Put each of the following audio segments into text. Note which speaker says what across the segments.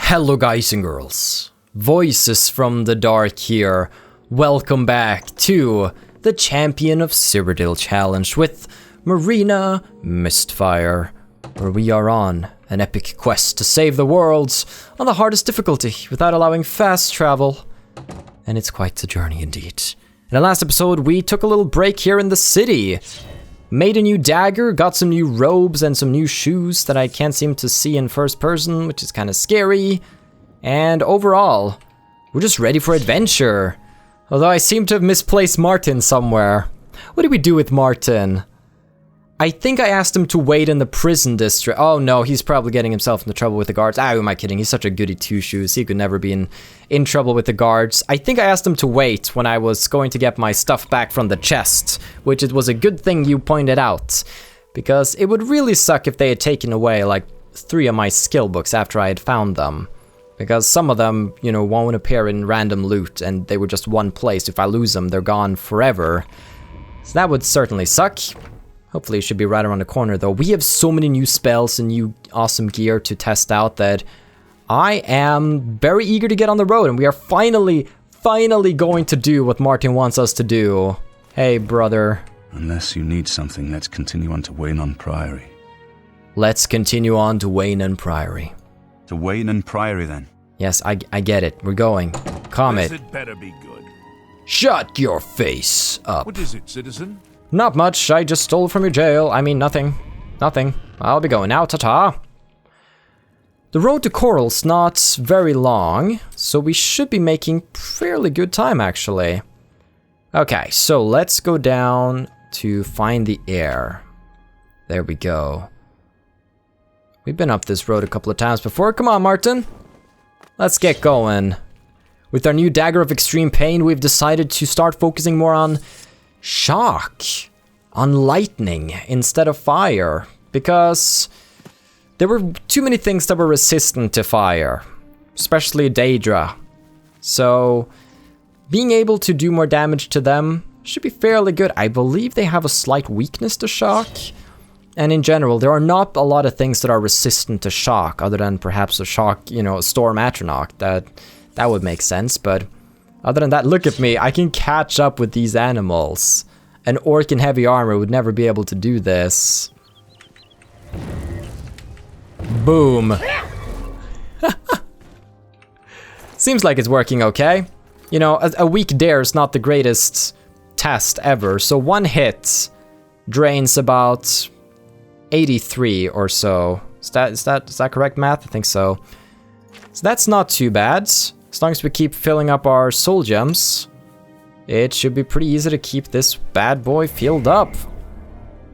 Speaker 1: Hello guys and girls, Voices from the Dark here. Welcome back to the Champion of Cyrodiil challenge with Marina Mistfire, where we are on an epic quest to save the world on the hardest difficulty without allowing fast travel. And it's quite the journey indeed. In the last episode we took a little break here in the city. Made a new dagger, got some new robes and some new shoes that I can't seem to see in first person, which is kind of scary. And overall, we're just ready for adventure. Although I seem to have misplaced Martin somewhere. What did we do with Martin? I think I asked him to wait in the prison district. Oh no, he's probably getting himself into trouble with the guards. Ah, who am I kidding? He's such a goody two-shoes. He could never be in trouble with the guards. I think I asked him to wait when I was going to get my stuff back from the chest, which it was a good thing you pointed out, because it would really suck if they had taken away like 3 of my skill books after I had found them. Because some of them, you know, won't appear in random loot and they were just one place. If I lose them, they're gone forever. So that would certainly suck. Hopefully it should be right around the corner though. We have so many new spells and new awesome gear to test out that I am very eager to get on the road, and we are finally going to do what Martin wants us to do. Hey brother.
Speaker 2: Unless you need something, let's continue on to Weynon Priory.
Speaker 1: Let's continue on to Weynon Priory.
Speaker 2: To Weynon Priory then?
Speaker 1: Yes, I get it. We're going. Comet.
Speaker 3: It better be good.
Speaker 1: Shut your face up.
Speaker 3: What is it, citizen?
Speaker 1: Not much, I just stole from your jail. I mean, nothing. Nothing. I'll be going now, ta-ta. The road to Chorrol's not very long, so we should be making fairly good time, actually. Okay, so let's go down to find the heir. There we go. We've been up this road a couple of times before. Come on, Martin. Let's get going. With our new Dagger of Extreme Pain, we've decided to start focusing more on shock, on lightning instead of fire, because there were too many things that were resistant to fire, especially Daedra. So being able to do more damage to them should be fairly good. I believe they have a slight weakness to shock, and in general there are not a lot of things that are resistant to shock other than perhaps a shock, you know, a Storm Atronach. That would make sense, but other than that, look at me, I can catch up with these animals. An orc in heavy armor would never be able to do this. Boom. Seems like it's working okay. You know, a weak dare is not the greatest test ever, so one hit drains about 83 or so. Is that correct math? I think so. So that's not too bad. As long as we keep filling up our soul gems, it should be pretty easy to keep this bad boy filled up.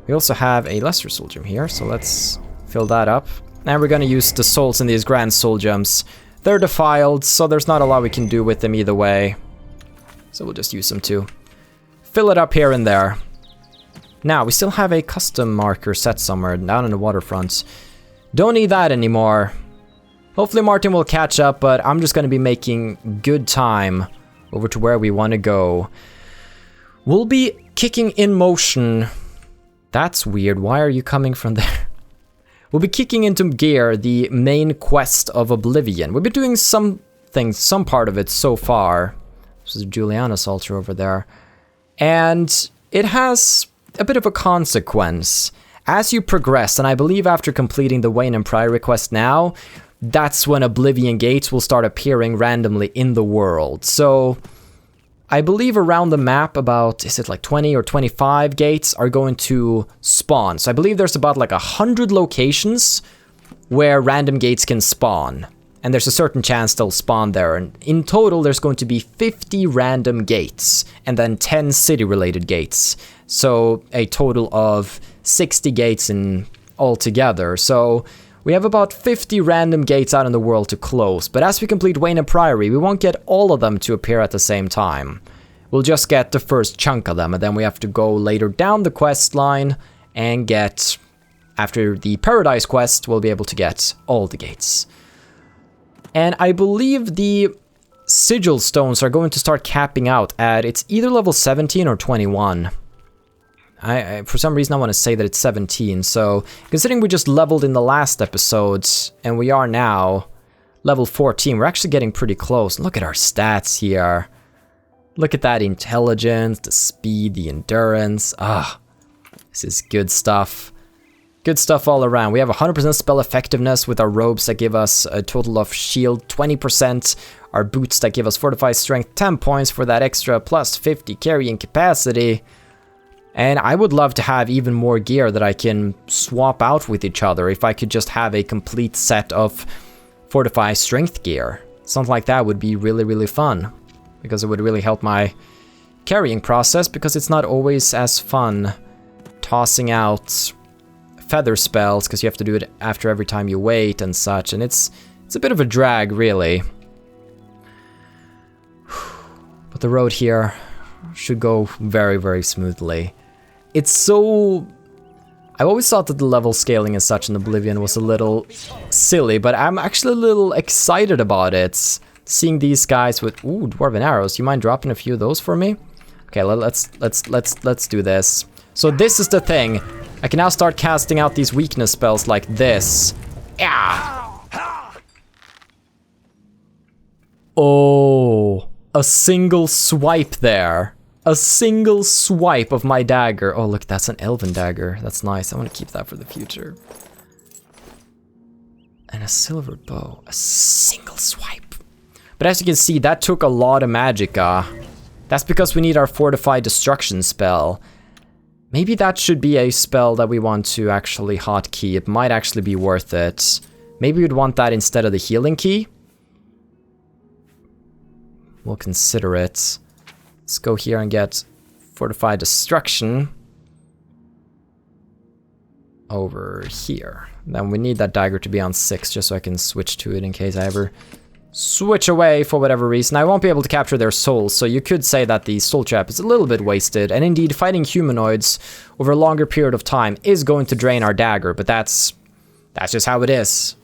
Speaker 1: We also have a lesser soul gem here, so let's fill that up. And we're gonna use the souls in these grand soul gems. They're defiled, so there's not a lot we can do with them either way. So we'll just use them to fill it up here and there. Now, we still have a custom marker set somewhere down in the waterfront. Don't need that anymore. Hopefully Martin will catch up, but I'm just going to be making good time over to where we want to go. We'll be kicking in motion. That's weird. Why are you coming from there? We'll be kicking into gear the main quest of Oblivion. We've been doing some things, some part of it so far. This is Juliana's altar over there. And it has a bit of a consequence. As you progress, and I believe after completing the Weynon Priory quest now, that's when Oblivion gates will start appearing randomly in the world. So I believe around the map about, is it like 20 or 25 gates are going to spawn. So I believe there's about like 100 locations where random gates can spawn. And there's a certain chance they'll spawn there. And in total, there's going to be 50 random gates and then 10 city-related gates. So a total of 60 gates in altogether. So we have about 50 random gates out in the world to close, but as we complete Weynon Priory, we won't get all of them to appear at the same time. We'll just get the first chunk of them, and then we have to go later down the quest line and get, after the Paradise quest, we'll be able to get all the gates. And I believe the sigil stones are going to start capping out at, it's either level 17 or 21. I for some reason I want to say that it's 17, so considering we just leveled in the last episodes, and we are now level 14. We're actually getting pretty close. Look at our stats here. Look at that intelligence, the speed, the endurance. Ah, this is good stuff. Good stuff all around. We have 100% spell effectiveness with our robes that give us a total of shield 20%. Our boots that give us fortify strength 10 points for that extra plus 50 carrying capacity. And I would love to have even more gear that I can swap out with each other. If I could just have a complete set of fortify strength gear. Something like that would be really, really fun. Because it would really help my carrying process, because it's not always as fun tossing out feather spells, because you have to do it after every time you wait and such, and it's a bit of a drag, really. But the road here should go very, very smoothly. It's so... I always thought that the level scaling and such in Oblivion was a little silly, but I'm actually a little excited about it. Seeing these guys with dwarven arrows. You mind dropping a few of those for me? Okay, let's do this. So this is the thing. I can now start casting out these weakness spells like this. Yeah. Oh, a single swipe there. A single swipe of my dagger. Oh, look, that's an elven dagger. That's nice. I want to keep that for the future. And a silver bow. A single swipe. But as you can see, that took a lot of magicka. That's because we need our Fortify Destruction spell. Maybe that should be a spell that we want to actually hotkey. It might actually be worth it. Maybe we'd want that instead of the healing key. We'll consider it. Let's go here and get Fortify Destruction. Over here. Then we need that dagger to be on 6 just so I can switch to it in case I ever switch away for whatever reason. I won't be able to capture their souls, so you could say that the soul trap is a little bit wasted, and indeed fighting humanoids over a longer period of time is going to drain our dagger, but that's just how it is.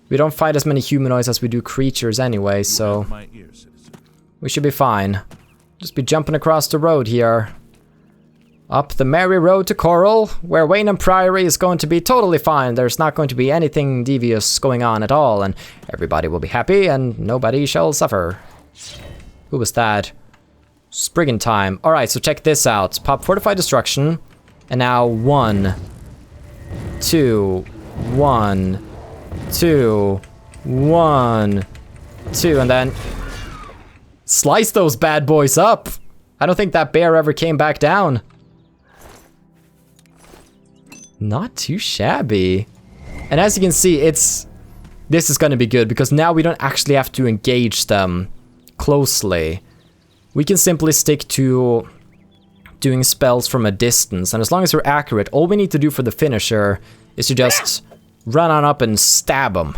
Speaker 1: We don't fight as many humanoids as we do creatures anyway, so we should be fine. Just be jumping across the road here. Up the merry road to Chorrol, where Weynon Priory is going to be totally fine. There's not going to be anything devious going on at all, and everybody will be happy, and nobody shall suffer. Who was that? Spriggan time. Alright, so check this out. Pop Fortify Destruction, and now 1, 2, 1, 2, 1, 2, and then slice those bad boys up. I don't think that bear ever came back down. Not too shabby. And as you can see, this is going to be good because now we don't actually have to engage them closely. We can simply stick to doing spells from a distance, and as long as we're accurate, all we need to do for the finisher is to just run on up and stab them.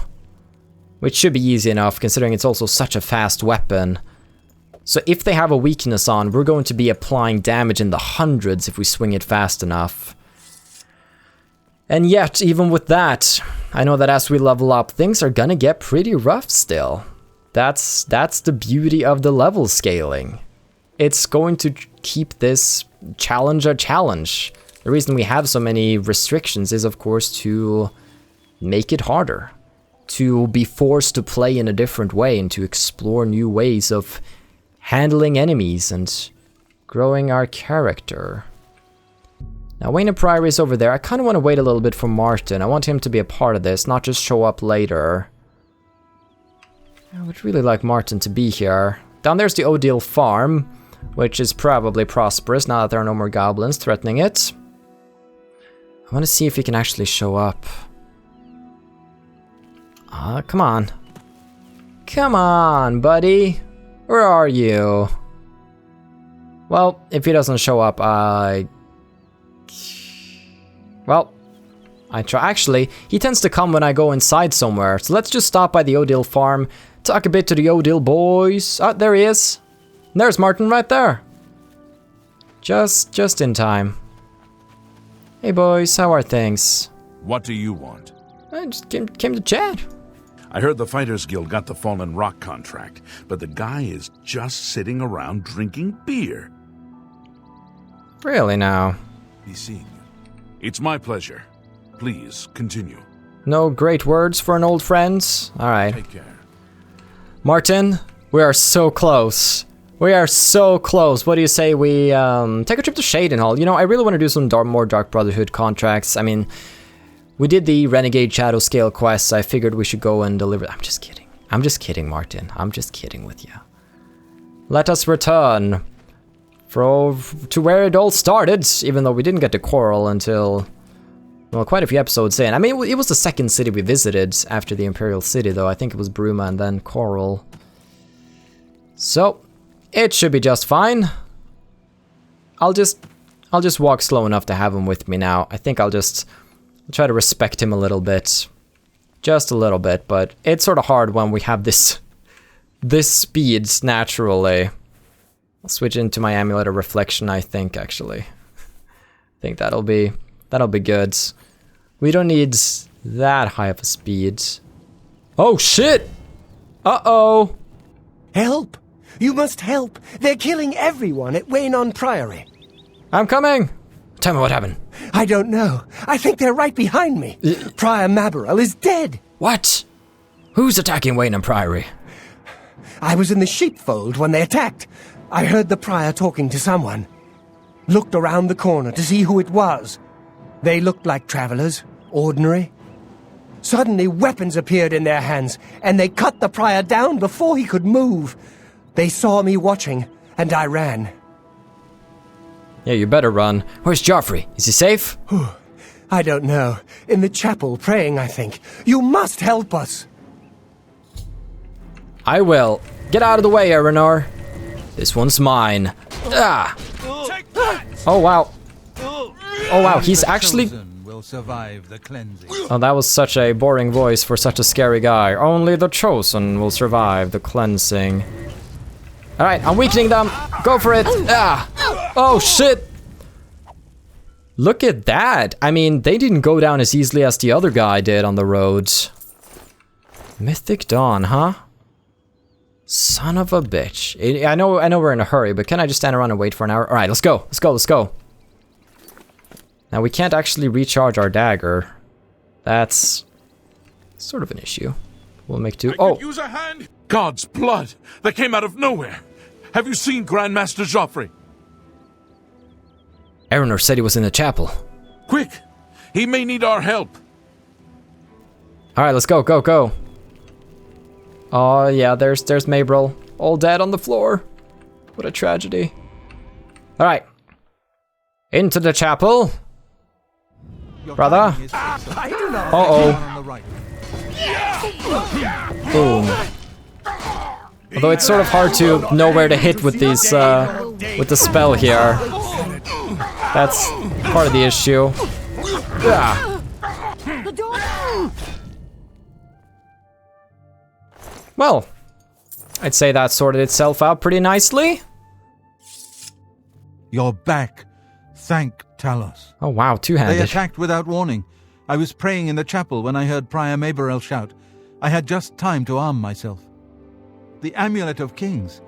Speaker 1: Which should be easy enough, considering it's also such a fast weapon. So if they have a weakness on, we're going to be applying damage in the hundreds if we swing it fast enough. And yet, even with that, I know that as we level up, things are gonna get pretty rough still. That's the beauty of the level scaling. It's going to keep this challenge a challenge. The reason we have so many restrictions is, of course, to make it harder. To be forced to play in a different way and to explore new ways of handling enemies and growing our character. Now, Weynon Priory is over there. I kind of want to wait a little bit for Martin. I want him to be a part of this, not just show up later. I would really like Martin to be here. Down there's the Cyrodiil farm, which is probably prosperous now that there are no more goblins threatening it. I want to see if he can actually show up. Come on. Come on, buddy. Where are you? Well, if he doesn't show up, well, I try. Actually, he tends to come when I go inside somewhere. So let's just stop by the Cyrodiil farm, talk a bit to the Cyrodiil boys. Oh, there he is. And there's Martin right there. Just in time. Hey boys, how are things?
Speaker 3: What do you want?
Speaker 1: I just came to chat.
Speaker 3: I heard the Fighters Guild got the Fallen Rock contract, but the guy is just sitting around drinking beer.
Speaker 1: Really now?
Speaker 3: Be seeing you. It's my pleasure. Please, continue.
Speaker 1: No great words for an old friend? Alright.
Speaker 3: Take care.
Speaker 1: Martin, we are so close. We are so close. What do you say we take a trip to Shadenhall? You know, I really want to do some more Dark Brotherhood contracts. I mean, we did the Renegade Shadow Scale quests. I figured we should go and deliver. I'm just kidding. I'm just kidding, Martin. I'm just kidding with you. Let us return to where it all started, even though we didn't get to Chorrol until, well, quite a few episodes in. I mean, it was the second city we visited after the Imperial City, though. I think it was Bruma and then Chorrol. So, it should be just fine. I'll just walk slow enough to have him with me now. I think I'll try to respect him a little bit. Just a little bit, but it's sort of hard when we have this speed naturally. I'll switch into my Amulet of Reflection, I think, actually. I think that'll be good. We don't need that high of a speed. Oh, shit! Uh-oh!
Speaker 4: Help! You must help! They're killing everyone at Weynon Priory.
Speaker 1: I'm coming! Tell me what happened.
Speaker 4: I don't know. I think they're right behind me. Prior Maberel is dead.
Speaker 1: What? Who's attacking Weynon Priory?
Speaker 4: I was in the sheepfold when they attacked. I heard the prior talking to someone. Looked around the corner to see who it was. They looked like travelers, ordinary. Suddenly weapons appeared in their hands, and they cut the prior down before he could move. They saw me watching, and I ran.
Speaker 1: Yeah, you better run. Where's Joffrey? Is he safe?
Speaker 4: I don't know. In the chapel, praying, I think. You must help us.
Speaker 1: I will. Get out of the way, Erenor. This one's mine. Ah! Oh, wow. Oh, wow, he's actually... Oh, that was such a boring voice for such a scary guy. Only the chosen will survive the cleansing. Alright, I'm weakening them. Go for it. Ah! Oh, shit! Look at that. I mean, they didn't go down as easily as the other guy did on the roads. Mythic Dawn, huh? Son of a bitch. I know we're in a hurry, but can I just stand around and wait for an hour? Alright, let's go. Let's go. Now, we can't actually recharge our dagger. That's sort of an issue. We'll make do.
Speaker 3: I could use a hand. God's blood that came out of nowhere. Have you seen Grandmaster Joffrey?
Speaker 1: Erenor said he was in the chapel.
Speaker 3: Quick! He may need our help.
Speaker 1: Alright, let's go. Oh, yeah, there's Mabrel. All dead on the floor. What a tragedy. Alright. Into the chapel. Brother. Uh-oh. Boom. Although it's sort of hard to know where to hit with these, with the spell here. That's part of the issue. Well, I'd say that sorted itself out pretty nicely.
Speaker 5: You're back. Thank Talos.
Speaker 1: Oh wow, two-handed.
Speaker 5: They attacked without warning. I was praying in the chapel when I heard Prior Maberel shout. I had just time to arm myself. The Amulet of Kings.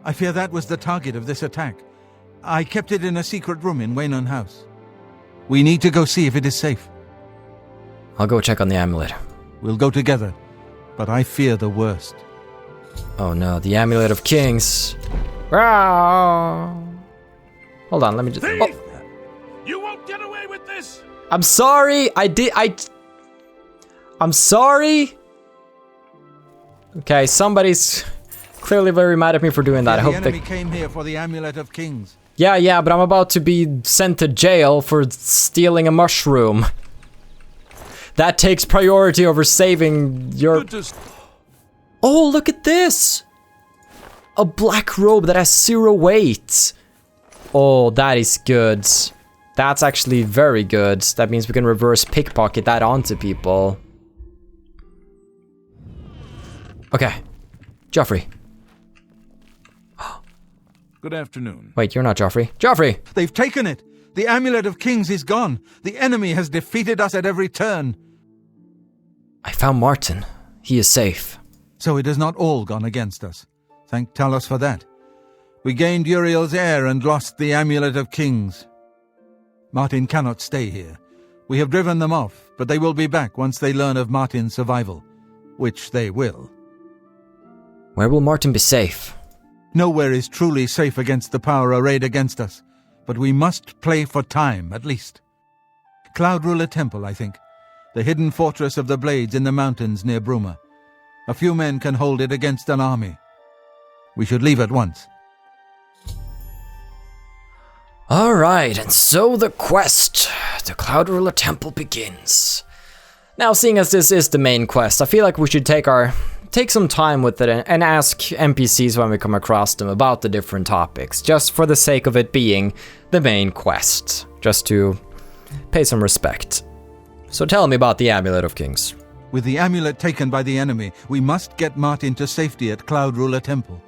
Speaker 5: I fear that was the target of this attack. I kept it in a secret room in Weynon House. We need to go see if it is safe.
Speaker 1: I'll go check on the amulet.
Speaker 5: We'll go together, but I fear the worst.
Speaker 1: Oh no, the Amulet of Kings. Rawr. Hold on, let me just... Oh.
Speaker 3: You won't get away with this!
Speaker 1: I'm sorry, I'm sorry! Okay, somebody's clearly very mad at me for doing that. I hope
Speaker 5: the enemy came here for the Amulet of Kings.
Speaker 1: Yeah, but I'm about to be sent to jail for stealing a mushroom. That takes priority over saving your... Oh, look at this! A black robe that has 0 weight. Oh, that is good. That's actually very good. That means we can reverse pickpocket that onto people. Okay. Joffrey.
Speaker 3: Good afternoon.
Speaker 1: Wait, you're not Joffrey. Joffrey!
Speaker 5: They've taken it! The Amulet of Kings is gone! The enemy has defeated us at every turn!
Speaker 1: I found Martin. He is safe.
Speaker 5: So it has not all gone against us. Thank Talos for that. We gained Uriel's heir and lost the Amulet of Kings. Martin cannot stay here. We have driven them off, but they will be back once they learn of Martin's survival. Which they will.
Speaker 1: Where will Martin be safe?
Speaker 5: Nowhere is truly safe against the power arrayed against us, but we must play for time, at least. Cloud Ruler Temple, I think. The hidden fortress of the Blades in the mountains near Bruma. A few men can hold it against an army. We should leave at once.
Speaker 1: Alright, and so the quest to Cloud Ruler Temple begins. Now, seeing as this is the main quest, I feel like we should take some time with it and ask NPCs when we come across them about the different topics, just for the sake of it being the main quest, just to pay some respect. So tell me about the Amulet of Kings.
Speaker 5: With the amulet taken by the enemy, we must get Martin to safety at Cloud Ruler Temple.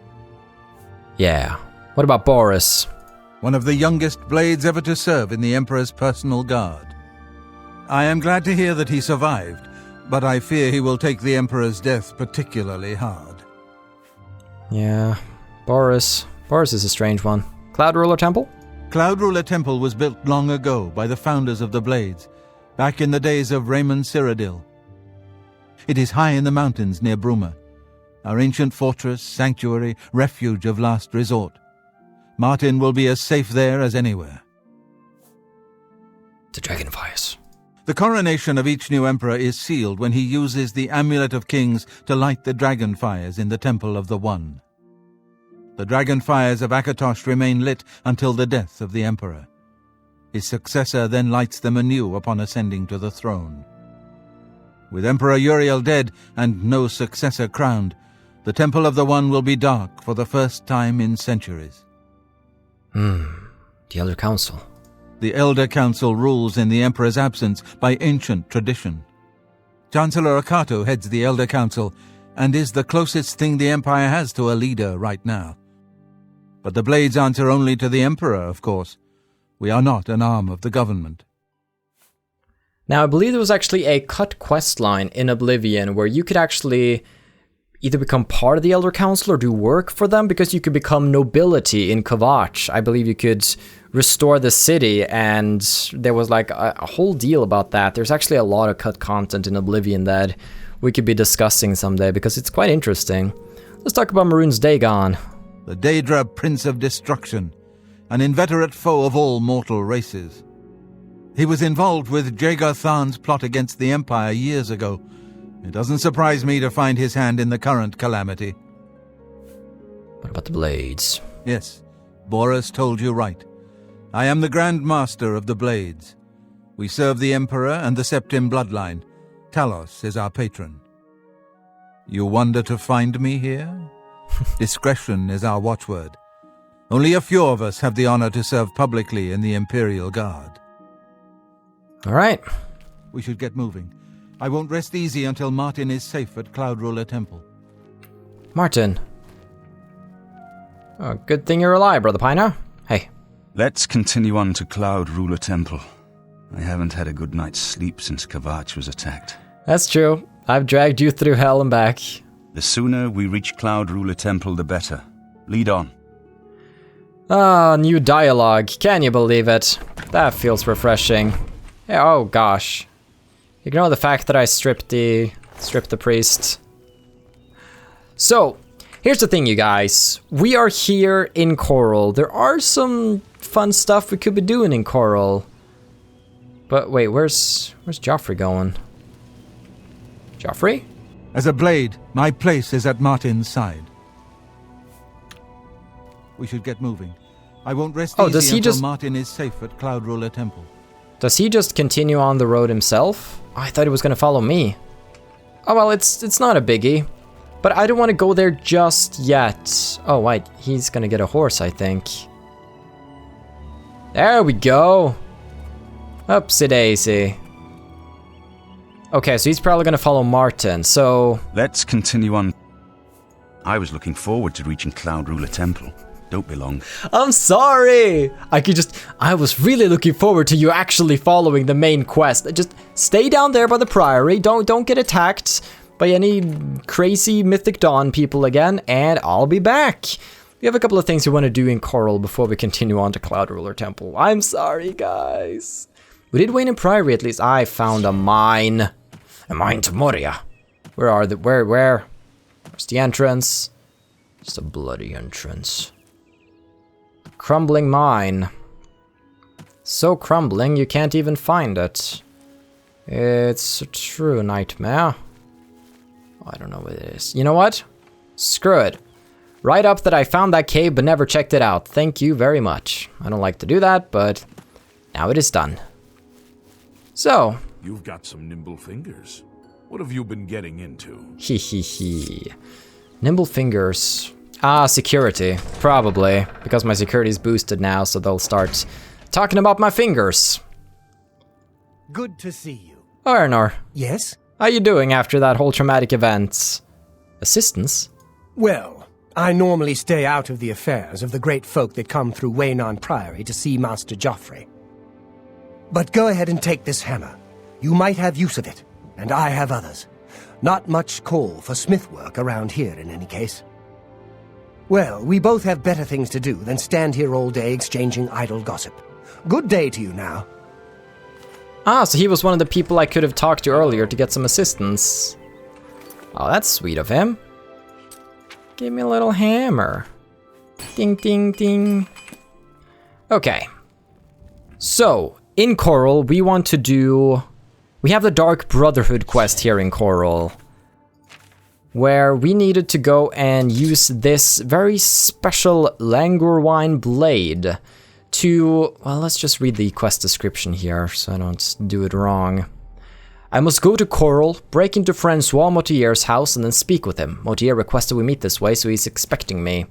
Speaker 1: Yeah. What about Boris?
Speaker 5: One of the youngest Blades ever to serve in the Emperor's personal guard. I am glad to hear that he survived, but I fear he will take the Emperor's death particularly hard.
Speaker 1: Yeah, Boris is a strange one. Cloud Ruler Temple?
Speaker 5: Cloud Ruler Temple was built long ago by the founders of the Blades, back in the days of Raymond Cyrodiil. It is high in the mountains near Bruma, our ancient fortress, sanctuary, refuge of last resort. Martin will be as safe there as anywhere.
Speaker 1: The Dragonfires.
Speaker 5: The coronation of each new emperor is sealed when he uses the Amulet of Kings to light the dragonfires in the Temple of the One. The dragonfires of Akatosh remain lit until the death of the emperor. His successor then lights them anew upon ascending to the throne. With Emperor Uriel dead and no successor crowned, the Temple of the One will be dark for the first time in centuries.
Speaker 1: The Elder Council.
Speaker 5: The Elder Council rules in the Emperor's absence by ancient tradition. Chancellor Akato heads the Elder Council and is the closest thing the Empire has to a leader right now. But the Blades answer only to the Emperor, of course. We are not an arm of the government.
Speaker 1: Now, I believe there was actually a cut quest line in Oblivion where you could actually either become part of the Elder Council or do work for them, because you could become nobility in Kavach. I believe you could restore the city, and there was like a whole deal about that. There's actually a lot of cut content in Oblivion that we could be discussing someday, because it's quite interesting. Let's talk about Maroon's Dagon.
Speaker 5: The Daedra Prince of Destruction, an inveterate foe of all mortal races. He was involved with Jagar Tharn's plot against the Empire years ago. It doesn't surprise me to find his hand in the current calamity.
Speaker 1: What about the Blades?
Speaker 5: Yes, Boris told you right. I am the Grand Master of the Blades. We serve the Emperor and the Septim bloodline. Talos is our patron. You wonder to find me here? Discretion is our watchword. Only a few of us have the honor to serve publicly in the Imperial Guard.
Speaker 1: All right.
Speaker 5: We should get moving. I won't rest easy until Martin is safe at Cloud Ruler Temple.
Speaker 1: Martin. Oh, good thing you're alive, Brother Piner. Hey.
Speaker 2: Let's continue on to Cloud Ruler Temple. I haven't had a good night's sleep since Kavach was attacked.
Speaker 1: That's true. I've dragged you through hell and back.
Speaker 2: The sooner we reach Cloud Ruler Temple, the better. Lead on.
Speaker 1: Ah, new dialogue. Can you believe it? That feels refreshing. Yeah, oh gosh. Ignore the fact that I stripped the priest. So, here's the thing, you guys. We are here in Chorrol. There are some fun stuff we could be doing in Chorrol. But wait, where's Joffrey going? Joffrey?
Speaker 5: As a Blade, my place is at Martin's side. We should get moving. I won't rest easy until Martin is safe at Cloud Ruler Temple.
Speaker 1: Does he just continue on the road himself? Oh, I thought he was gonna follow me. Oh well, it's not a biggie. But I don't want to go there just yet. Oh wait, he's gonna get a horse, I think. There we go. Upsie daisy. Okay, so he's probably gonna follow Martin, so...
Speaker 2: Let's continue on. I was looking forward to reaching Cloud Ruler Temple. Don't be long.
Speaker 1: I'm sorry! I was really looking forward to you actually following the main quest. Just stay down there by the Priory, don't get attacked by any crazy Mythic Dawn people again, and I'll be back. We have a couple of things we want to do in Chorrol before we continue on to Cloud Ruler Temple. I'm sorry, guys. We did Weynon Priory at least. I found a mine. A mine to Moria. Where's the entrance? Just a bloody entrance. Crumbling mine. So crumbling you can't even find it. It's a true nightmare. I don't know what it is. You know what? Screw it. Write up that I found that cave but never checked it out. Thank you very much. I don't like to do that, but now it is done. So.
Speaker 3: You've got some nimble fingers. What have you been getting into?
Speaker 1: Hee. Nimble fingers. Security. Probably. Because my security is boosted now, so they'll start talking about my fingers.
Speaker 4: Good to see you.
Speaker 1: Arnor.
Speaker 4: Yes?
Speaker 1: How you doing after that whole traumatic event? Assistance?
Speaker 4: Well, I normally stay out of the affairs of the great folk that come through Weynon Priory to see Master Joffrey. But go ahead and take this hammer. You might have use of it, and I have others. Not much call for smith work around here in any case. Well, we both have better things to do than stand here all day exchanging idle gossip. Good day to you now.
Speaker 1: So he was one of the people I could have talked to earlier to get some assistance. Oh, that's sweet of him. Give me a little hammer. Ding, ding, ding. Okay. So, in Chorrol, we want to do... We have the Dark Brotherhood quest here in Chorrol, where we needed to go and use this very special Langorwine blade to... Well, let's just read the quest description here, so I don't do it wrong. I must go to Chorrol, break into Francois Motier's house, and then speak with him. Motier requested we meet this way, so he's expecting me.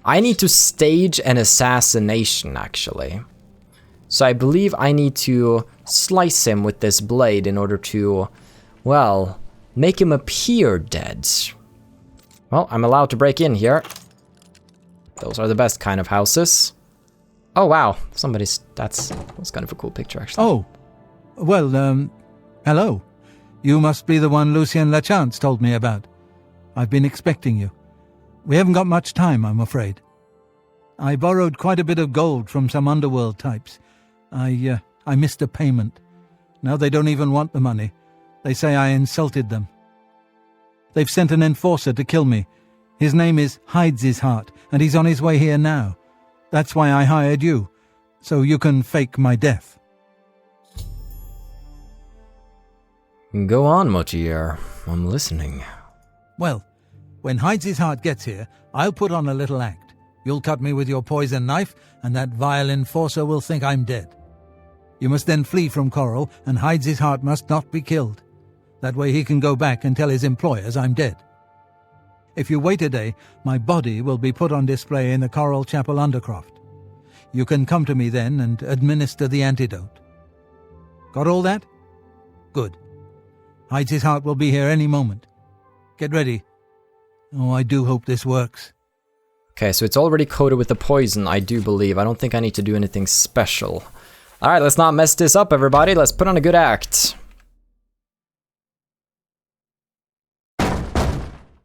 Speaker 1: I need to stage an assassination, actually. So I believe I need to slice him with this blade in order to, well, make him appear dead. Well, I'm allowed to break in here. Those are the best kind of houses. Oh, wow. That's kind of a cool picture, actually.
Speaker 5: Oh, well, hello. You must be the one Lucien Lachance told me about. I've been expecting you. We haven't got much time, I'm afraid. I borrowed quite a bit of gold from some underworld types. I missed a payment. Now they don't even want the money. They say I insulted them. They've sent an enforcer to kill me. His name is Hides' Heart, and he's on his way here now. That's why I hired you, so you can fake my death.
Speaker 1: Go on, Motier. I'm listening.
Speaker 5: Well, when Hides' Heart gets here, I'll put on a little act. You'll cut me with your poison knife, and that vile enforcer will think I'm dead. You must then flee from Chorrol, and Hides' Heart must not be killed. That way he can go back and tell his employers I'm dead. If you wait a day, my body will be put on display in the Chorrol Chapel Undercroft. You can come to me then and administer the antidote. Got all that? Good. Hides' Heart will be here any moment. Get ready. Oh, I do hope this works.
Speaker 1: Okay, so it's already coated with the poison, I do believe. I don't think I need to do anything special. Alright, let's not mess this up, everybody. Let's put on a good act.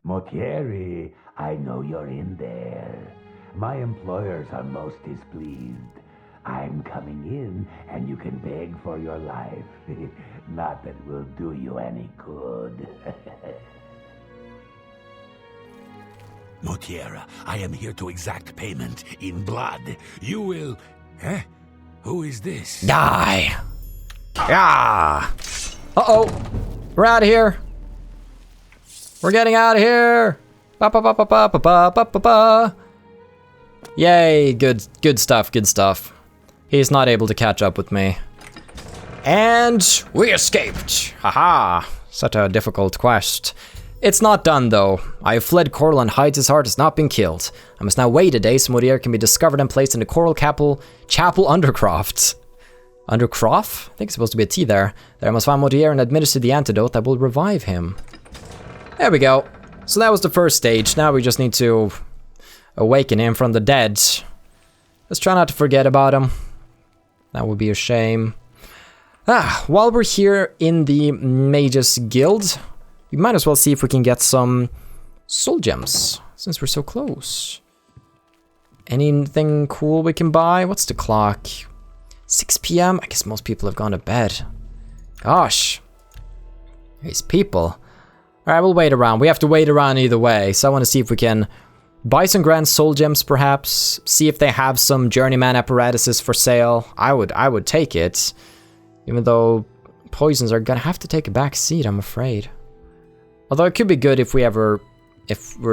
Speaker 6: Motieri, I know you're in there. My employers are most displeased. I'm coming in, and you can beg for your life. Not that it will do you any good. Motiera, I am here to exact payment in blood. You will... Eh? Who is this?
Speaker 1: Die! Ah! Uh-oh! We're out of here! We're getting out of here! Ba ba ba ba ba ba ba ba ba ba. Yay! Good stuff, good stuff. He's not able to catch up with me. And we escaped! Haha! Such a difficult quest. It's not done though. I have fled Chorrol and Hides' Heart has not been killed. I must now wait a day so Motier can be discovered and placed in the Chorrol Chapel Undercroft. Undercroft? I think it's supposed to be a T there. There I must find Motier and administer the antidote that will revive him. There we go. So that was the first stage. Now we just need to awaken him from the dead. Let's try not to forget about him. That would be a shame. While we're here in the Mages Guild, we might as well see if we can get some soul gems, since we're so close. Anything cool we can buy? What's the clock? 6 p.m? I guess most people have gone to bed. Gosh. These people. Alright, we'll wait around. We have to wait around either way, so I want to see if we can Buy some Grand Soul Gems, perhaps. See if they have some Journeyman apparatuses for sale. I would take it. Even though poisons are gonna have to take a back seat, I'm afraid. Although it could be good if we're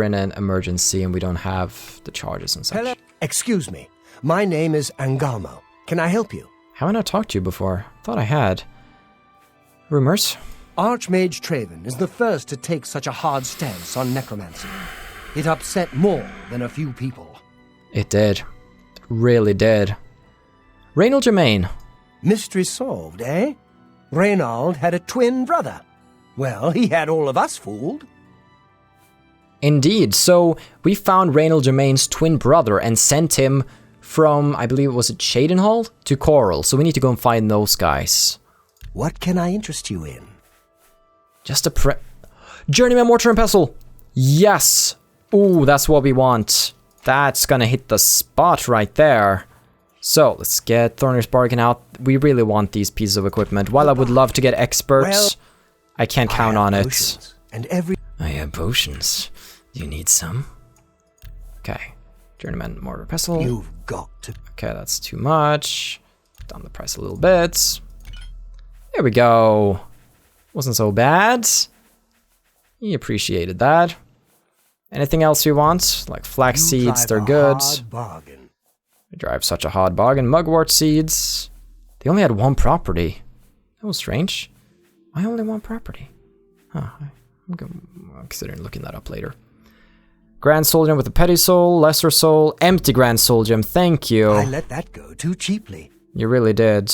Speaker 1: in an emergency and we don't have the charges and such.
Speaker 4: Hello. Excuse me. My name is Angalmo. Can I help you?
Speaker 1: Have I not talked to you before? Thought I had. Rumors?
Speaker 4: Archmage Traven is the first to take such a hard stance on necromancy. It upset more than a few people.
Speaker 1: It did. It really did. Reynald Germain.
Speaker 4: Mystery solved, eh? Reynald had a twin brother. Well, he had all of us fooled.
Speaker 1: Indeed. So we found Reynald Germain's twin brother and sent him from, I believe it was Cheydinhal to Chorrol. So we need to go and find those guys.
Speaker 4: What can I interest you in?
Speaker 1: Just a Journeyman Mortar and Pestle! Yes! Ooh, that's what we want. That's gonna hit the spot right there. So, let's get Thornier's Bargain out. We really want these pieces of equipment. While I would love to get experts, I can't count on it. I have potions. Do you need some? Okay. Journeyman Mortar Pestle.
Speaker 4: You've got to.
Speaker 1: Okay, that's too much. Down the price a little bit. There we go. Wasn't so bad. He appreciated that. Anything else we want? Like flax seeds, they're good. They drive such a hard bargain. Mugwort seeds. They only had one property. That was strange. Why only one property? Huh. I'm considering looking that up later. Grand Soul Gem with a Petty Soul, Lesser Soul, Empty Grand Soul Gem. Thank you.
Speaker 4: I let that go too cheaply.
Speaker 1: You really did.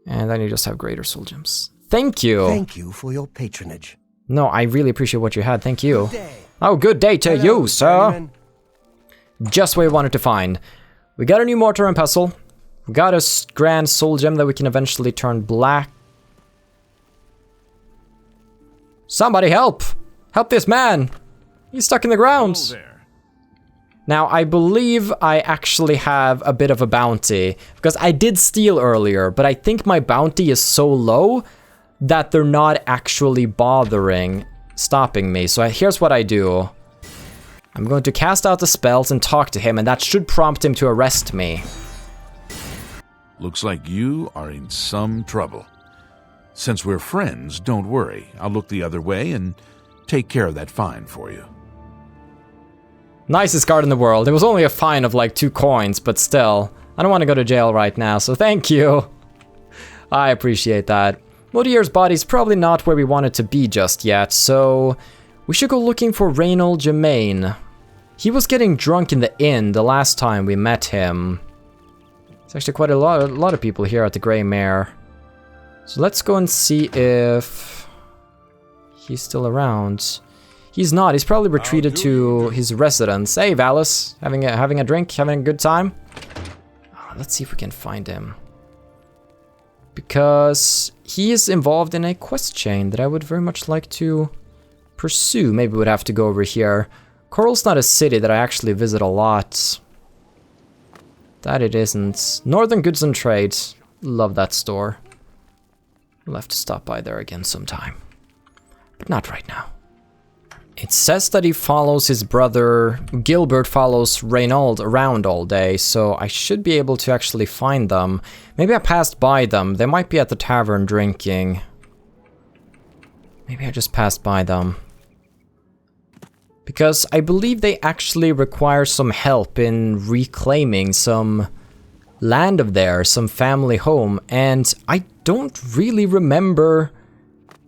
Speaker 1: And then you just have Greater Soul Gems. Thank you.
Speaker 4: Thank you for your patronage.
Speaker 1: No, I really appreciate what you had. Thank you.
Speaker 4: Good day.
Speaker 1: Oh, good day to
Speaker 4: Hello,
Speaker 1: you, sir.
Speaker 4: Journeyman.
Speaker 1: Just what we wanted to find. We got a new Mortar and Pestle. We got a Grand Soul Gem that we can eventually turn black. Somebody help! Help this man! He's stuck in the ground.
Speaker 3: Hello there.
Speaker 1: Now, I believe I actually have a bit of a bounty, because I did steal earlier, but I think my bounty is so low that they're not actually bothering stopping me. So here's what I do. I'm going to cast out the spells and talk to him, and that should prompt him to arrest me.
Speaker 3: Looks like you are in some trouble. Since we're friends, don't worry. I'll look the other way and take care of that fine for you.
Speaker 1: Nicest card in the world. It was only a fine of like 2 coins, but still. I don't want to go to jail right now, so thank you. I appreciate that. Modier's body's probably not where we want it to be just yet, so we should go looking for Reynald Germain. He was getting drunk in the inn the last time we met him. There's actually quite a lot of people here at the Grey Mare. So let's go and see if he's still around. He's not. He's probably retreated to his residence. Hey, Valis, having a drink, having a good time. Let's see if we can find him. Because he is involved in a quest chain that I would very much like to pursue. Maybe we'd have to go over here. Chorrol's not a city that I actually visit a lot. That it isn't. Northern Goods and Trade. Love that store. We'll have to stop by there again sometime. But not right now. It says that he follows his brother, Gilbert follows Reynald around all day, so I should be able to actually find them. Maybe I passed by them. They might be at the tavern drinking. Maybe I just passed by them. Because I believe they actually require some help in reclaiming some land of theirs, some family home, and I don't really remember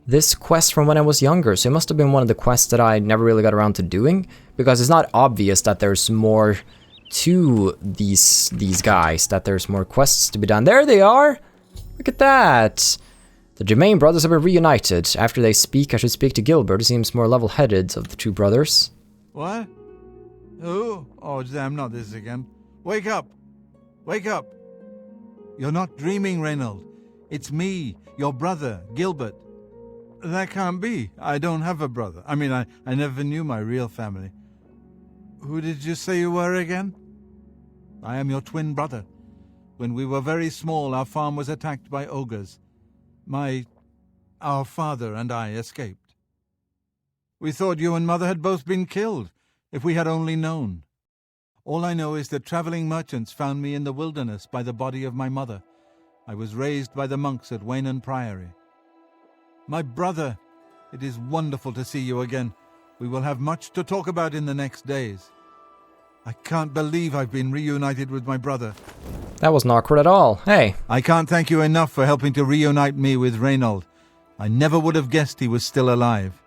Speaker 1: this quest from when I was younger, so it must have been one of the quests that I never really got around to doing, because it's not obvious that there's more to these guys, that there's more quests to be done. There they are! Look at that! The Germain brothers have been reunited. After they speak, I should speak to Gilbert. He seems more level-headed of the 2 brothers.
Speaker 5: What? Who? Oh, damn, not this again. Wake up! Wake up! You're not dreaming, Reynald. It's me, your brother, Gilbert. That can't be. I don't have a brother. I mean, I never knew my real family. Who did you say you were again? I am your twin brother. When we were very small, our farm was attacked by ogres. Our father and I escaped. We thought you and Mother had both been killed. If we had only known. All I know is that traveling merchants found me in the wilderness by the body of my mother. I was raised by the monks at Weynon Priory. My brother, it is wonderful to see you again. We will have much to talk about in the next days. I can't believe I've been reunited with my brother.
Speaker 1: That wasn't awkward at all. Hey.
Speaker 5: I can't thank you enough for helping to reunite me with Reynold. I never would have guessed he was still alive.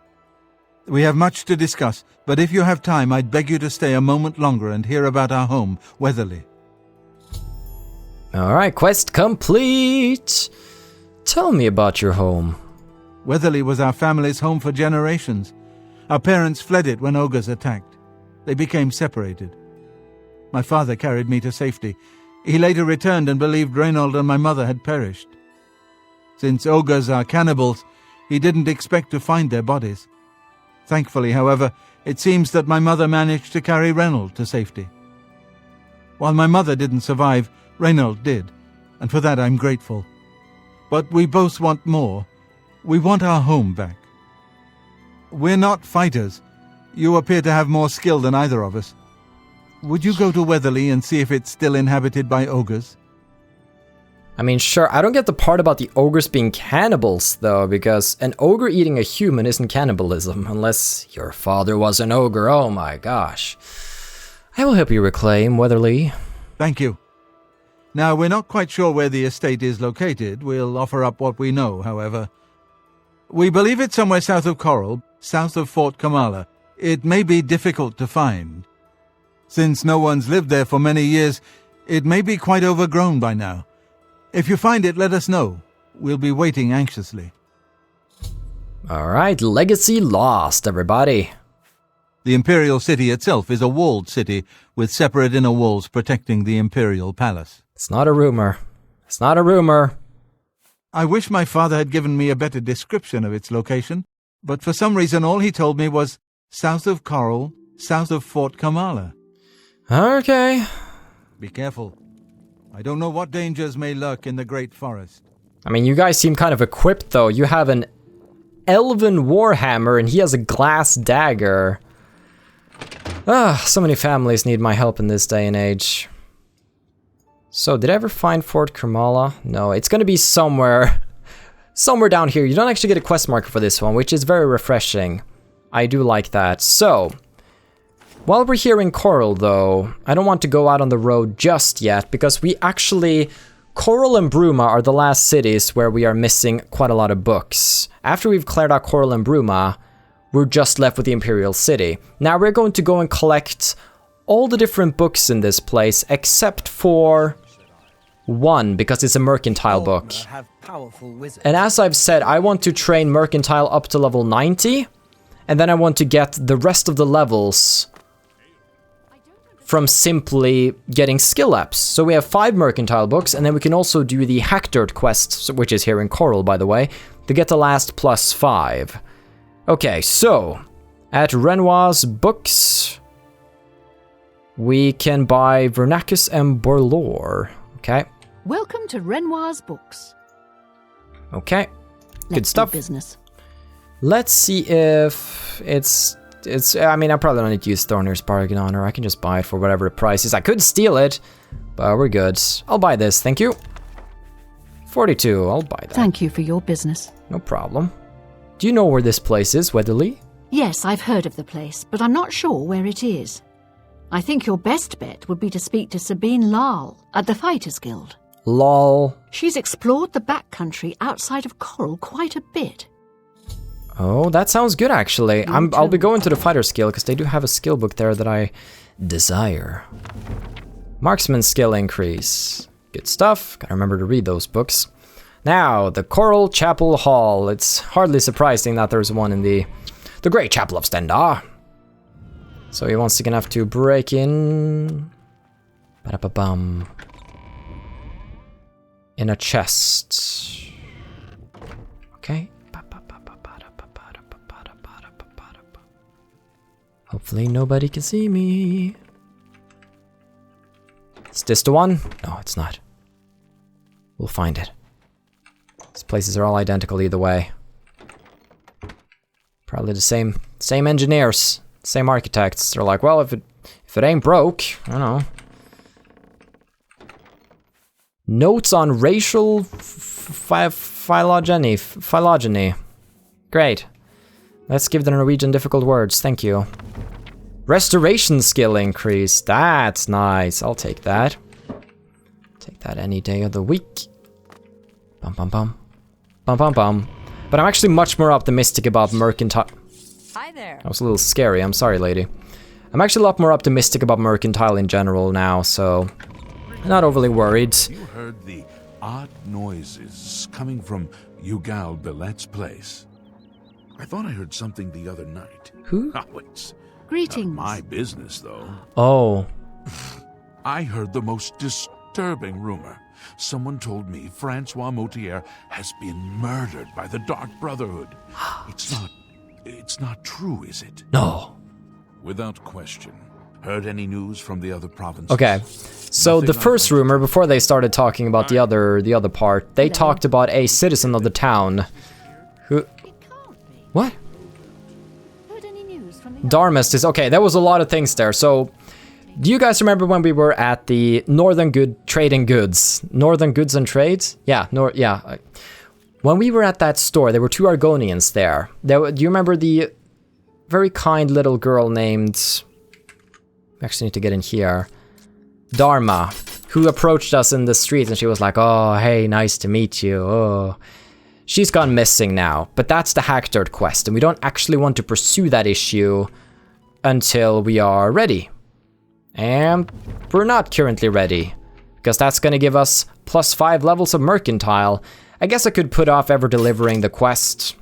Speaker 5: We have much to discuss, but if you have time, I'd beg you to stay a moment longer and hear about our home, Weatherly.
Speaker 1: Alright, quest complete! Tell me about your home.
Speaker 5: Weatherly was our family's home for generations. Our parents fled it when ogres attacked. They became separated. My father carried me to safety. He later returned and believed Reynold and my mother had perished. Since ogres are cannibals, he didn't expect to find their bodies. Thankfully, however, it seems that my mother managed to carry Reynold to safety. While my mother didn't survive, Reynold did, and for that I'm grateful. But we both want more. We want our home back. We're not fighters. You appear to have more skill than either of us. Would you go to Weatherly and see if it's still inhabited by ogres?
Speaker 1: I mean, sure, I don't get the part about the ogres being cannibals, though, because an ogre eating a human isn't cannibalism, unless your father was an ogre. Oh my gosh. I will help you reclaim Weatherly.
Speaker 5: Thank you. Now, we're not quite sure where the estate is located. We'll offer up what we know, however. We believe it's somewhere south of Chorrol, south of Fort Kamala. It may be difficult to find. Since no one's lived there for many years, it may be quite overgrown by now. If you find it, let us know. We'll be waiting anxiously.
Speaker 1: Alright, legacy lost, everybody.
Speaker 5: The Imperial City itself is a walled city, with separate inner walls protecting the Imperial Palace.
Speaker 1: It's not a rumor. It's not a rumor.
Speaker 5: I wish my father had given me a better description of its location, but for some reason all he told me was south of Chorrol, south of Fort Kamala.
Speaker 1: Okay.
Speaker 5: Be careful. I don't know what dangers may lurk in the Great Forest.
Speaker 1: I mean, you guys seem kind of equipped, though. You have an elven warhammer, and he has a glass dagger. So many families need my help in this day and age. So, did I ever find Fort Kamala? No, it's gonna be somewhere down here. You don't actually get a quest marker for this one, which is very refreshing. I do like that. So, while we're here in Chorrol, though, I don't want to go out on the road just yet, because we actually... Chorrol and Bruma are the last cities where we are missing quite a lot of books. After we've cleared out Chorrol and Bruma, we're just left with the Imperial City. Now we're going to go and collect all the different books in this place, except for one, because it's a mercantile book. And as I've said, I want to train mercantile up to level 90, and then I want to get the rest of the levels from simply getting skill ups. So we have 5 mercantile books, and then we can also do the Hack Dirt quest, which is here in Chorrol, by the way, to get the last +5. Okay, so at Renoir's books, we can buy Vernacus and Borlore. Okay.
Speaker 7: Welcome to Renoir's books.
Speaker 1: Okay. Good
Speaker 7: Let's
Speaker 1: stuff.
Speaker 7: do business.
Speaker 1: Let's see if it's. I mean, I probably don't need to use Thornir's Bargain on her. I can just buy it for whatever the price is. I could steal it, but we're good. I'll buy this. Thank you. 42. I'll buy that.
Speaker 7: Thank you for your business.
Speaker 1: No problem. Do you know where this place is, Weatherly?
Speaker 7: Yes, I've heard of the place, but I'm not sure where it is. I think your best bet would be to speak to Sabine Lal at the Fighters Guild.
Speaker 1: Lol.
Speaker 7: She's explored the backcountry outside of Chorrol quite a bit.
Speaker 1: Oh, that sounds good, actually. I'll be going to the Fighter's Guild, because they do have a skill book there that I desire. Marksman skill increase. Good stuff. Gotta remember to read those books. Now, the Chorrol Chapel Hall. It's hardly surprising that there's one in the Great Chapel of Stendar. So he once again have to break in... Ba-da-ba-bum. In a chest. Okay. Hopefully nobody can see me. Is this the one? No, it's not. We'll find it. These places are all identical either way. Probably the same engineers. Same architects. They're like, well, if it ain't broke, I don't know. Notes on racial phylogeny. Great. Let's give the Norwegian difficult words. Thank you. Restoration skill increase. That's nice. I'll take that. Take that any day of the week. Bum bum bum. Bum bum bum. But I'm actually much more optimistic about Mercantile.
Speaker 8: Hi there.
Speaker 1: That was a little scary. I'm sorry, lady. I'm actually a lot more optimistic about Mercantile in general now, so not overly worried.
Speaker 3: You heard the odd noises coming from Ugal Billet's place. I thought I heard something the other night.
Speaker 1: Who?
Speaker 3: Oh, it's
Speaker 7: Greetings.
Speaker 3: not my business, though.
Speaker 1: Oh.
Speaker 3: I heard the most disturbing rumor. Someone told me Francois Moutier has been murdered by the Dark Brotherhood. It's not true, is it?
Speaker 1: No.
Speaker 3: Without question. Heard any news from the other provinces?
Speaker 1: Okay. So
Speaker 3: Nothing
Speaker 1: the first
Speaker 3: like-
Speaker 1: rumor, before they started talking about the other part, they talked about a citizen of the town who...
Speaker 7: It can't be.
Speaker 1: What?
Speaker 7: Heard any news from the
Speaker 1: Darmist is... Okay, there was a lot of things there. So, do you guys remember when we were at the Northern Trading Goods? Northern Goods and Trades? Yeah, when we were at that store, there were 2 Argonians there. Do you remember the very kind little girl named... I actually need to get in here. Dharma, who approached us in the streets and she was like, oh, hey, nice to meet you. Oh. She's gone missing now, but that's the Hackdirt quest, and we don't actually want to pursue that issue until we are ready. And we're not currently ready, because that's going to give us +5 levels of Mercantile. I guess I could put off ever delivering the quest.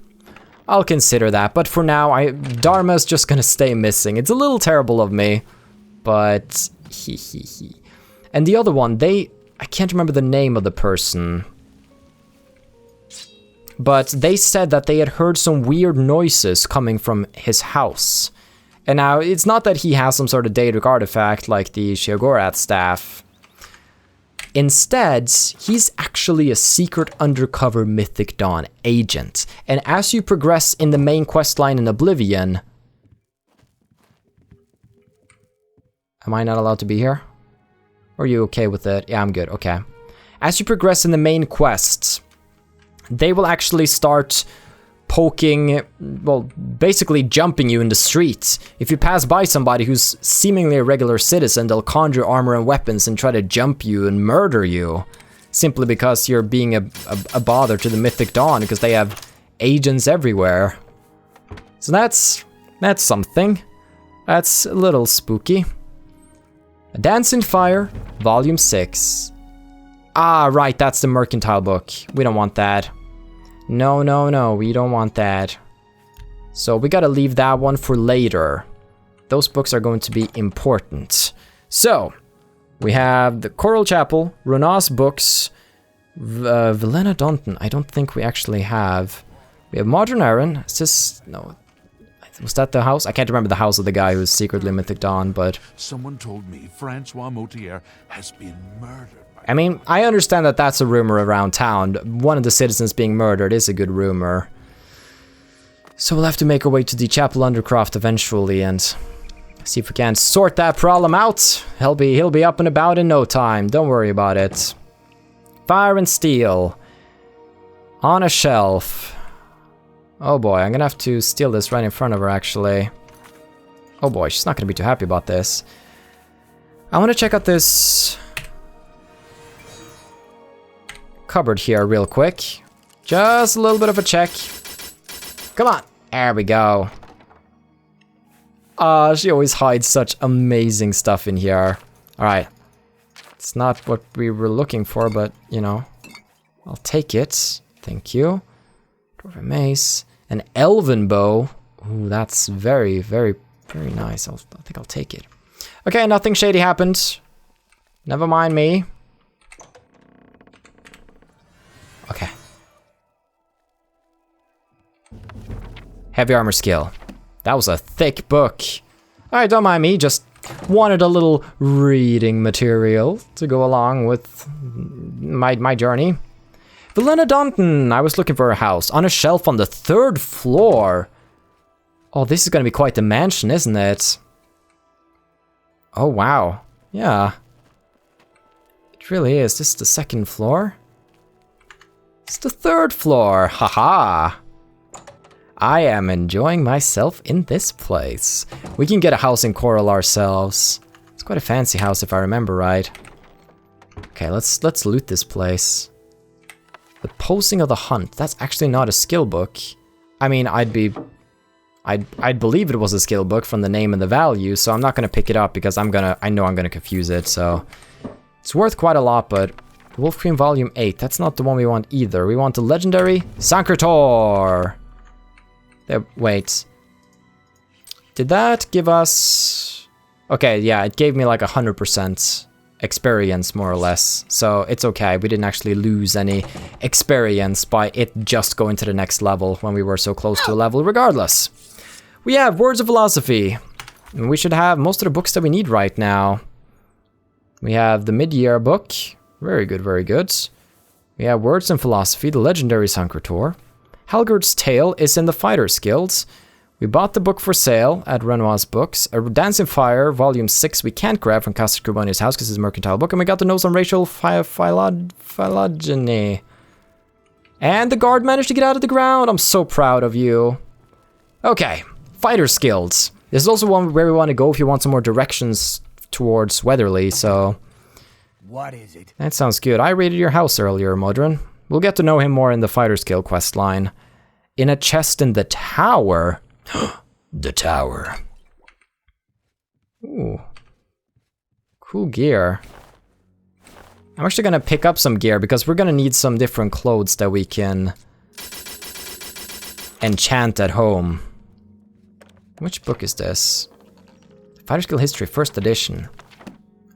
Speaker 1: I'll consider that, but for now, Dharma's just going to stay missing. It's a little terrible of me, but he. And the other one, I can't remember the name of the person, but they said that they had heard some weird noises coming from his house. And now, it's not that he has some sort of Daedric artifact like the Sheogorath staff. Instead, he's actually a secret undercover Mythic Dawn agent. And as you progress in the main questline in Oblivion... Am I not allowed to be here? Or are you okay with it? Yeah, I'm good. Okay. As you progress in the main quests, they will actually start poking, well, basically jumping you in the streets. If you pass by somebody who's seemingly a regular citizen, they'll conjure armor and weapons and try to jump you and murder you. Simply because you're being a bother to the Mythic Dawn, because they have agents everywhere. So that's something. That's a little spooky. A Dance in Fire, Volume 6. Ah, right, that's the Mercantile book. We don't want that. No, we don't want that. So we gotta leave that one for later. Those books are going to be important. So, we have the Chorrol Chapel, Runah's books, Velena Daunting. I don't think we actually have. We have Modern Aaron. Is this... No. Was that the house? I can't remember the house of the guy who's secretly Mythic Dawn, but...
Speaker 3: Someone told me Francois Moutier has been murdered.
Speaker 1: I mean, I understand that that's a rumor around town. One of the citizens being murdered is a good rumor. So we'll have to make our way to the Chapel Undercroft eventually and see if we can sort that problem out. He'll be up and about in no time. Don't worry about it. Fire and Steel. On a shelf. Oh boy, I'm gonna have to steal this right in front of her, actually. Oh boy, she's not gonna be too happy about this. I want to check out this cupboard here real quick. Just a little bit of a check. Come on. There we go. She always hides such amazing stuff in here. Alright. It's not what we were looking for, but, you know. I'll take it. Thank you. Dwarven mace. An elven bow. Ooh, that's very, very, very nice. I think I'll take it. Okay, nothing shady happened. Never mind me. Okay. Heavy armor skill. That was a thick book. Alright, don't mind me. Just wanted a little reading material to go along with my journey. Velena Daunting. I was looking for a house on a shelf on the 3rd floor. Oh, this is gonna be quite the mansion, isn't it? Oh, wow. Yeah. It really is. This is the second floor? It's the third floor. Haha. I am enjoying myself in this place. We can get a house in Chorrol ourselves. It's quite a fancy house if I remember right. Okay, let's loot this place. The Posing of the Hunt. That's actually not a skill book. I mean, I'd believe it was a skill book from the name and the value, so I'm not gonna pick it up because I know I'm gonna confuse it, so it's worth quite a lot, but Wolf Cream Volume 8, that's not the one we want either. We want the legendary Sancretor. There, wait. Did that give us... Okay, yeah, it gave me like 100% experience, more or less. So it's okay, we didn't actually lose any experience by it just going to the next level when we were so close to a level regardless. We have Words of Philosophy. And we should have most of the books that we need right now. We have the mid-year book. Very good, very good. We have Words and Philosophy, the legendary Sancretor. Halgard's Tale is in the Fighters Guild. We bought the book for sale at Renoir's Books. A Dancing Fire, Volume 6, we can't grab from Castle Carbonia's house because it's a mercantile book. And we got the Notes on Racial Phylogeny. And the guard managed to get out of the ground. I'm so proud of you. Okay, Fighters Guild. This is also one where we want to go if you want some more directions towards Weatherly, so...
Speaker 4: What is it?
Speaker 1: That sounds good. I raided your house earlier, Modron. We'll get to know him more in the Fighters Guild questline. In a chest in the tower. The tower. Ooh. Cool gear. I'm actually gonna pick up some gear because we're gonna need some different clothes that we can enchant at home. Which book is this? Fighters Guild History, 1st edition.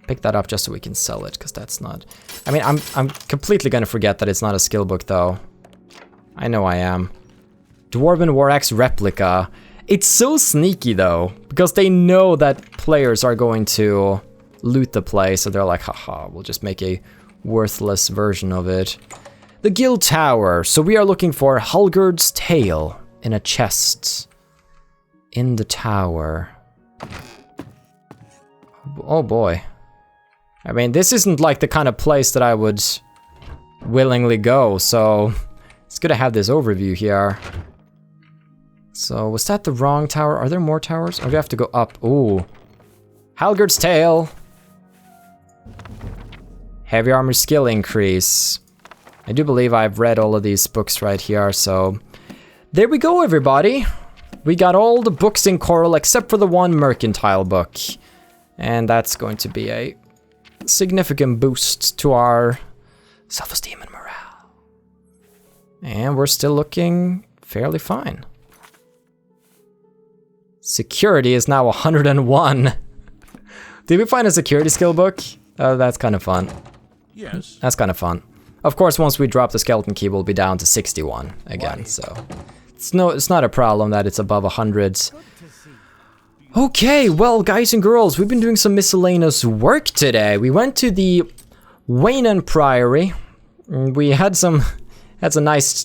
Speaker 1: Pick that up just so we can sell it, because that's not... I mean, I'm completely gonna forget that it's not a skill book, though. I know I am. Dwarven War Axe Replica. It's so sneaky, though, because they know that players are going to loot the place, so they're like, haha, we'll just make a worthless version of it. The Guild Tower. So we are looking for Halgard's Tale in a chest. In the tower. Oh boy. I mean, this isn't like the kind of place that I would willingly go, so it's good to have this overview here. So, was that the wrong tower? Are there more towers? Or do we have to go up? Ooh. Halgard's Tale. Heavy armor skill increase. I do believe I've read all of these books right here, so... There we go, everybody. We got all the books in Chorrol except for the one mercantile book. And that's going to be a significant boost to our self-esteem and morale. And we're still looking fairly fine. Security is now 101. Did we find a security skill book? That's kind of fun.
Speaker 3: Yes.
Speaker 1: That's kind of fun. Of course, once we drop the skeleton key, we'll be down to 61 again, so... It's not a problem that it's above 100. Okay, well, guys and girls, we've been doing some miscellaneous work today. We went to the Weynon Priory. We had some nice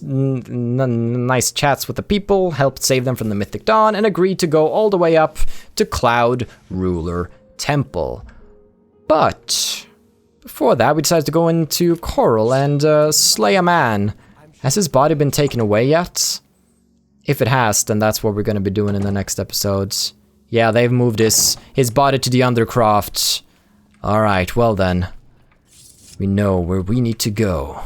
Speaker 1: chats with the people, helped save them from the Mythic Dawn, and agreed to go all the way up to Cloud Ruler Temple. But before that, we decided to go into Chorrol and slay a man. Has his body been taken away yet? If it has, then that's what we're going to be doing in the next episodes. Yeah, they've moved his body to the Undercroft. Alright, well then. We know where we need to go.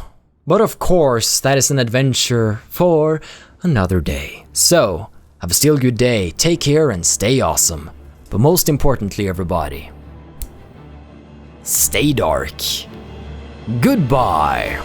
Speaker 1: But of course, that is an adventure for another day. So, have a still good day, take care and stay awesome. But most importantly, everybody, stay dark. Goodbye.